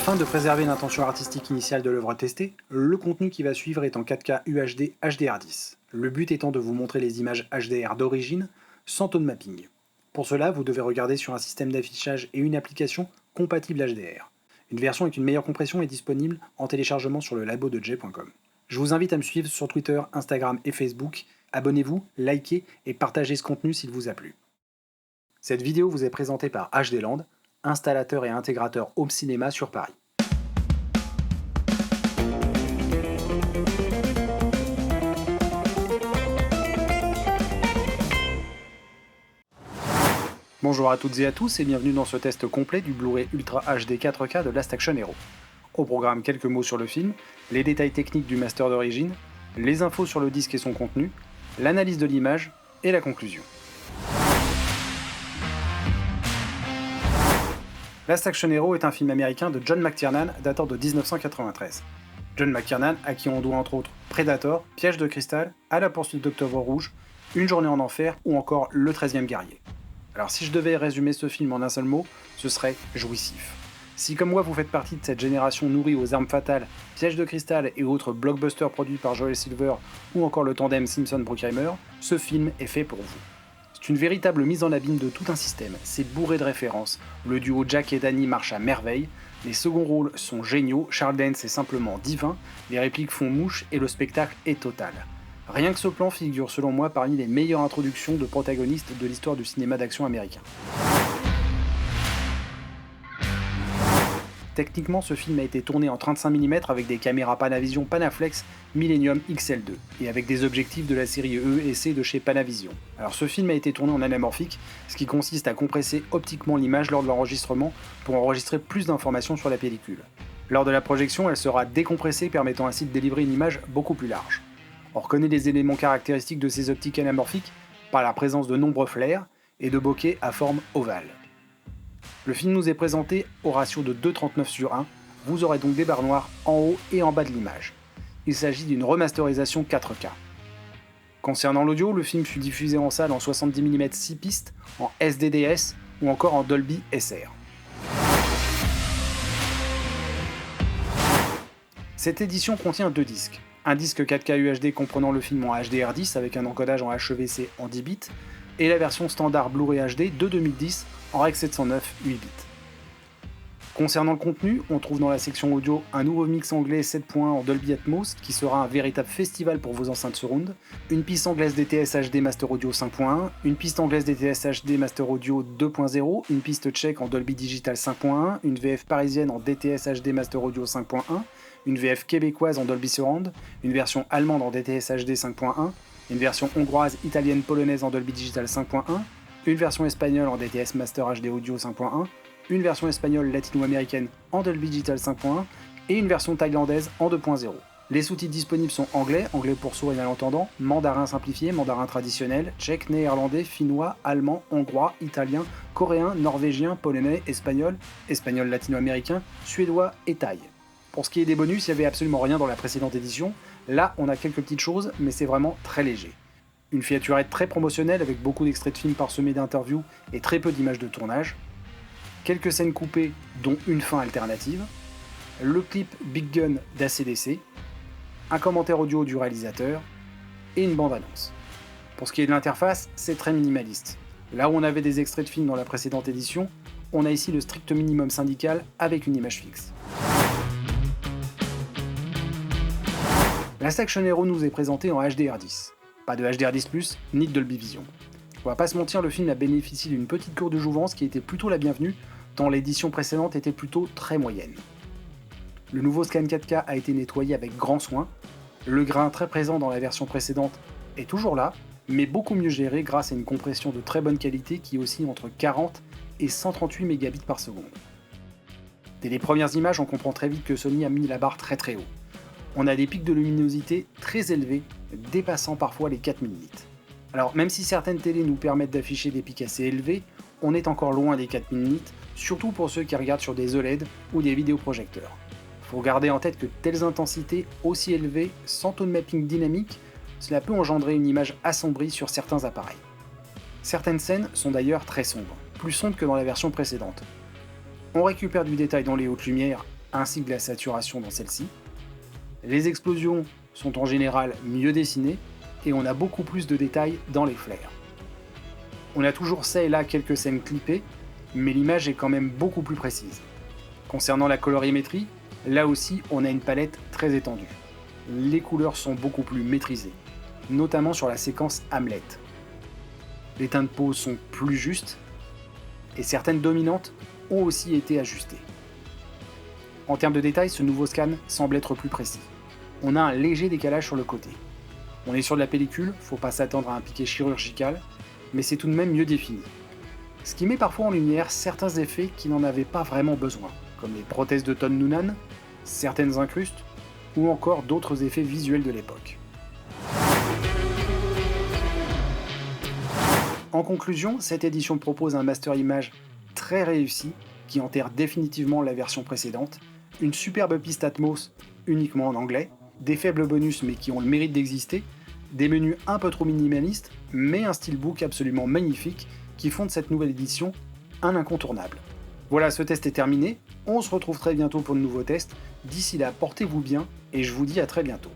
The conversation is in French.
Afin de préserver l'intention artistique initiale de l'œuvre testée, le contenu qui va suivre est en 4K UHD HDR10. Le but étant de vous montrer les images HDR d'origine sans tone mapping. Pour cela, vous devez regarder sur un système d'affichage et une application compatible HDR. Une version avec une meilleure compression est disponible en téléchargement sur le labo de Jay.com. Je vous invite à me suivre sur Twitter, Instagram et Facebook. Abonnez-vous, likez et partagez ce contenu s'il vous a plu. Cette vidéo vous est présentée par HD Land, installateur et intégrateur home cinéma sur Paris. Bonjour à toutes et à tous et bienvenue dans ce test complet du Blu-ray Ultra HD 4K de Last Action Hero. Au programme, quelques mots sur le film, les détails techniques du master d'origine, les infos sur le disque et son contenu, l'analyse de l'image et la conclusion. Last Action Hero est un film américain de John McTiernan datant de 1993. John McTiernan, à qui on doit entre autres Predator, Piège de cristal, À la poursuite d'Octobre Rouge, Une journée en enfer ou encore Le 13e guerrier. Alors si je devais résumer ce film en un seul mot, ce serait jouissif. Si comme moi vous faites partie de cette génération nourrie aux armes fatales, Piège de cristal et autres blockbusters produits par Joel Silver ou encore le tandem Simpson-Bruckheimer, ce film est fait pour vous. C'est une véritable mise en abîme de tout un système, c'est bourré de références, le duo Jack et Danny marche à merveille, les seconds rôles sont géniaux, Charles Dance est simplement divin, les répliques font mouche et le spectacle est total. Rien que ce plan figure selon moi parmi les meilleures introductions de protagonistes de l'histoire du cinéma d'action américain. Techniquement, ce film a été tourné en 35 mm avec des caméras Panavision Panaflex Millennium XL2 et avec des objectifs de la série E et C de chez Panavision. Alors ce film a été tourné en anamorphique, ce qui consiste à compresser optiquement l'image lors de l'enregistrement pour enregistrer plus d'informations sur la pellicule. Lors de la projection, elle sera décompressée permettant ainsi de délivrer une image beaucoup plus large. On reconnaît les éléments caractéristiques de ces optiques anamorphiques par la présence de nombreux flares et de bokeh à forme ovale. Le film nous est présenté au ratio de 2,39:1, vous aurez donc des barres noires en haut et en bas de l'image. Il s'agit d'une remasterisation 4K. Concernant l'audio, le film fut diffusé en salle en 70 mm 6 pistes, en SDDS ou encore en Dolby SR. Cette édition contient deux disques. Un disque 4K UHD comprenant le film en HDR10 avec un encodage en HEVC en 10 bits, et la version standard Blu-ray HD de 2010 en Rec 709 8 bits. Concernant le contenu, on trouve dans la section audio un nouveau mix anglais 7.1 en Dolby Atmos qui sera un véritable festival pour vos enceintes surround, une piste anglaise DTS HD Master Audio 5.1, une piste anglaise DTS HD Master Audio 2.0, une piste tchèque en Dolby Digital 5.1, une VF parisienne en DTS HD Master Audio 5.1, une VF québécoise en Dolby Surround, une version allemande en DTS HD 5.1, une version hongroise, italienne, polonaise en Dolby Digital 5.1, une version espagnole en DTS Master HD Audio 5.1, une version espagnole latino-américaine en Dolby Digital 5.1 et une version thaïlandaise en 2.0. Les sous-titres disponibles sont anglais, anglais pour sourds et malentendants, mandarin simplifié, mandarin traditionnel, tchèque, néerlandais, finnois, allemand, hongrois, italien, coréen, norvégien, polonais, espagnol, espagnol latino-américain, suédois et thaï. Pour ce qui est des bonus, il n'y avait absolument rien dans la précédente édition. Là, on a quelques petites choses, mais c'est vraiment très léger. Une featurette très promotionnelle avec beaucoup d'extraits de films parsemés d'interviews et très peu d'images de tournage. Quelques scènes coupées, dont une fin alternative. Le clip Big Gun d'ACDC. Un commentaire audio du réalisateur. Et une bande-annonce. Pour ce qui est de l'interface, c'est très minimaliste. Là où on avait des extraits de films dans la précédente édition, on a ici le strict minimum syndical avec une image fixe. Last Action Hero nous est présenté en HDR10. Pas de HDR10+, ni de Dolby Vision. On va pas se mentir, le film a bénéficié d'une petite cour de jouvence qui était plutôt la bienvenue, tant l'édition précédente était plutôt très moyenne. Le nouveau scan 4K a été nettoyé avec grand soin, le grain très présent dans la version précédente est toujours là, mais beaucoup mieux géré grâce à une compression de très bonne qualité qui oscille entre 40 et 138 mégabits par seconde. Dès les premières images, on comprend très vite que Sony a mis la barre très très haut. On a des pics de luminosité très élevés, dépassant parfois les 4000 nits. Alors même si certaines télés nous permettent d'afficher des pics assez élevés, on est encore loin des 4000 nits, surtout pour ceux qui regardent sur des OLED ou des vidéoprojecteurs. Faut garder en tête que telles intensités aussi élevées, sans tone mapping dynamique, cela peut engendrer une image assombrie sur certains appareils. Certaines scènes sont d'ailleurs très sombres, plus sombres que dans la version précédente. On récupère du détail dans les hautes lumières ainsi que de la saturation dans celle-ci. Les explosions sont en général mieux dessinées et on a beaucoup plus de détails dans les flares. On a toujours ça et là quelques scènes clippées, mais l'image est quand même beaucoup plus précise. Concernant la colorimétrie, là aussi on a une palette très étendue. Les couleurs sont beaucoup plus maîtrisées, notamment sur la séquence Hamlet. Les teintes de peau sont plus justes, et certaines dominantes ont aussi été ajustées. En termes de détails, ce nouveau scan semble être plus précis. On a un léger décalage sur le côté. On est sur de la pellicule, faut pas s'attendre à un piqué chirurgical, mais c'est tout de même mieux défini. Ce qui met parfois en lumière certains effets qui n'en avaient pas vraiment besoin, comme les prothèses de Ton Noonan, certaines incrustes, ou encore d'autres effets visuels de l'époque. En conclusion, cette édition propose un master image très réussi qui enterre définitivement la version précédente, une superbe piste Atmos uniquement en anglais, des faibles bonus mais qui ont le mérite d'exister, des menus un peu trop minimalistes, mais un steelbook absolument magnifique qui font de cette nouvelle édition un incontournable. Voilà, ce test est terminé, on se retrouve très bientôt pour de nouveaux tests, d'ici là portez-vous bien et je vous dis à très bientôt.